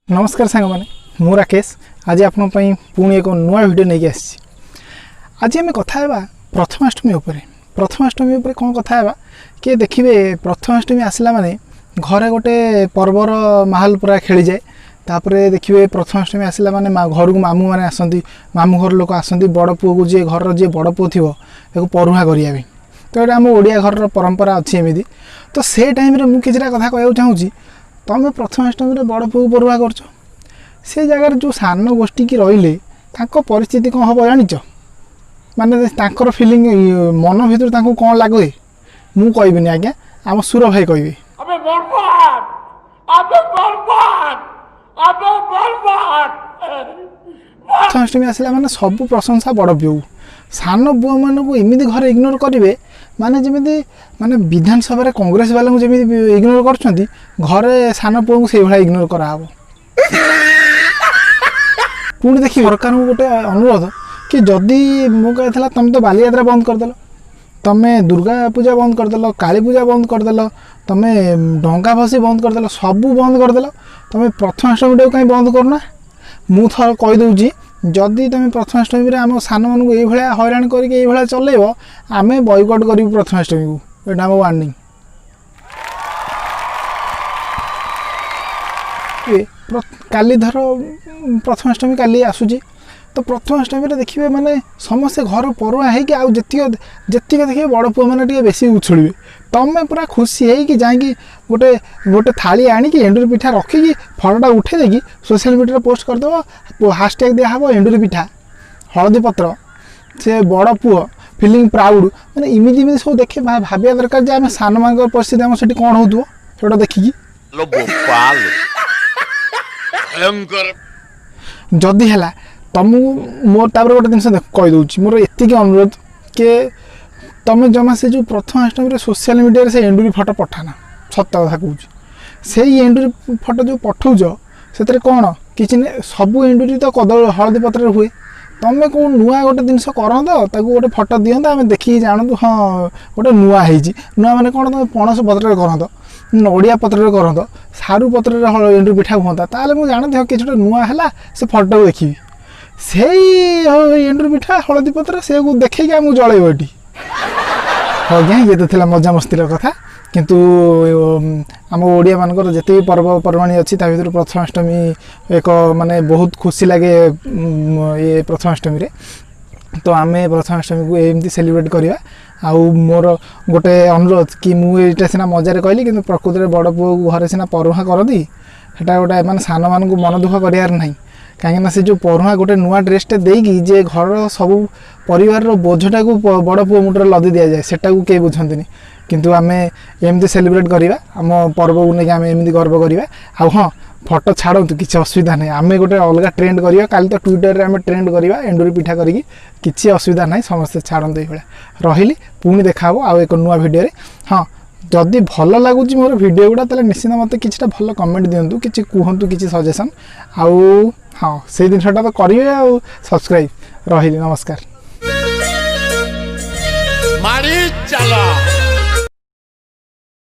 नमस्कार सांग मैंने मु राकेश आज आपण पुणी एक नुआ वीडियो नहीं आसी। आज आम कथा प्रथमाष्टमी प्रथमाष्टमी कौन कथा कि देखिए प्रथमाष्टमी आसला माने घरे गोटे पर्वर माहौल पूरा खेली जाए। तापर देखिए प्रथमाष्टमी आसला माने घर को मामू मैंने आसती, मामू घर लोक आसती, बड़ पुओ को जी घर जी बड़ पुओ थी परुहा करिया तो ये आम ओडिया घर परंपरा अच्छी एमती। तो से टाइम रे मुझे किसी कथा कहूँ चाहूँगी तुम प्रथमाष्टमी बड़ पुओ परुहा कर से जगार जो सान गोष्ठी की रही परिस्थिति कौन हम जाच माने तांकर फीलिंग मन भर कौन लगे मु कहबी आज्ञा आम सुर भाई कहे प्रथमाष्टमी आसला माने सबू प्रशंसा बड़ पुओ सान पुओ मान को एमती घर इग्नोर करेंगे माने जमी माने विधानसभा कांग्रेस वाला जमी इग्नोर कर घरे सान पुओ को से भाई इग्नोर कराव। पुणी देखिए सरकार को गोटे अनुरोध कि जदि मु कहला तुम तो बालीयात्रा बंद करदेल, तुम्हें दुर्गा पूजा बंद करदेल, काली पूजा बंद करदेल, तुम्हें डंगा भसी बंद करदेल, सबू बंद करदेल, तुम्हें प्रथमाष्टमी टाइम कहीं बंद करना। मु थर कहीदे जदि तुम प्रथमाष्टमी आम सान मानक ये हैरान कर चलेब आम बॉयकट करूँ प्रथमाष्टमी को। ये आम वार्निंग। काली धर प्रथमाष्टमी काली आसूची तो प्रथमाष्टमी देखिए माने समस्ते घर परुआ है आउ देखिए बड़ पुओ मैंने बेसी उछुड़े तमें पूरा खुशी है कि जाकि गोटे गोटे थाली आणिकी एंडुरी पिठा रखिकी फटोटा उठे देकी सोशल मीडिया पोस्ट करदेव हाशटैग दिहब एंडुरी पिठा हलदी पत्र से बड़ पुओ फिलिंग प्राउड मैंने इमिदी सब देखे भाविया दरकार आम सान मान परिस्थिति आम से कौन हो देखिकी जदि है तुमको मोर तापर गोटे जिन कहीदे मोर एति अनुरोध कि तुम जमा से जो प्रथमाष्टमी सोशल मीडिया से एंडुरी फटो पठाना सत कथा कहूँ से एंडुरी फटो जो पठाऊच से कौन कि सबू एंडुरी तो कदली हलदी पत्र हुए तुम कौन नुआ गोटे जिन कर गोटे फटो दिंत आम देखिए जानतु हाँ गोटे नुआ नुआ मैंने कौन तुम पणस पत्र कर नड़िया पत्र कर सारू पत्र एंडुरी पिठा हुआ ताल मुझे जानते कि नुआ है से फटो को देखी से एंडुरी पिठा हलदी पत्र से देखे आमको जलैब ये आज्ञा ये तो थी मजा मस्तिर कथा किंतु आम ओडिया मानकर जिते पर्वपर्वाणी अच्छी भर प्रथमाष्टमी एक माने बहुत खुशी लगे ये प्रथमाष्टमी रे। तो आम प्रथमाष्टमी को एमती सेलिब्रेट करवा आउ मोर गोटे अनुरोध कि मुझे सीना मजार कहली कि प्रकृति में बड़ पुओ घरे सीना परुहा करती सेटा गोटे माने सान मान को मन दुख करार ना कहीं से जो परुहा गोटे नुआ ड्रेसटे देकी जे घर सब परिवार बोझटा को बड़ पुओ मुंडे लदी दि जाए सेटा को कई बुझंती किंतु आम एमती सेलिब्रेट करवा आम पर्व को लेकिन आम एमती गर्व करवा आ हाँ फटो छाड़ू किसी असुविधा नहीं आम गोटे अलग ट्रेंड करवा काली तो ट्विटर रे आम ट्रेंड करवा एंडुरी पिठा करी किसी असुविधा नहीं समस्ते छाड़ू ये रही पुणी देखा आउ एक नुआ वीडियो हाँ जदि भल लगुच मोर वीडियो गुड़ा ताले निश्चित मत कि भल कमेंट दिंतु कि कहतु कि सजेसन आउ हाँ से जिनटा तो करेंगे आ सब्सक्राइब रही नमस्कार। मारी चला।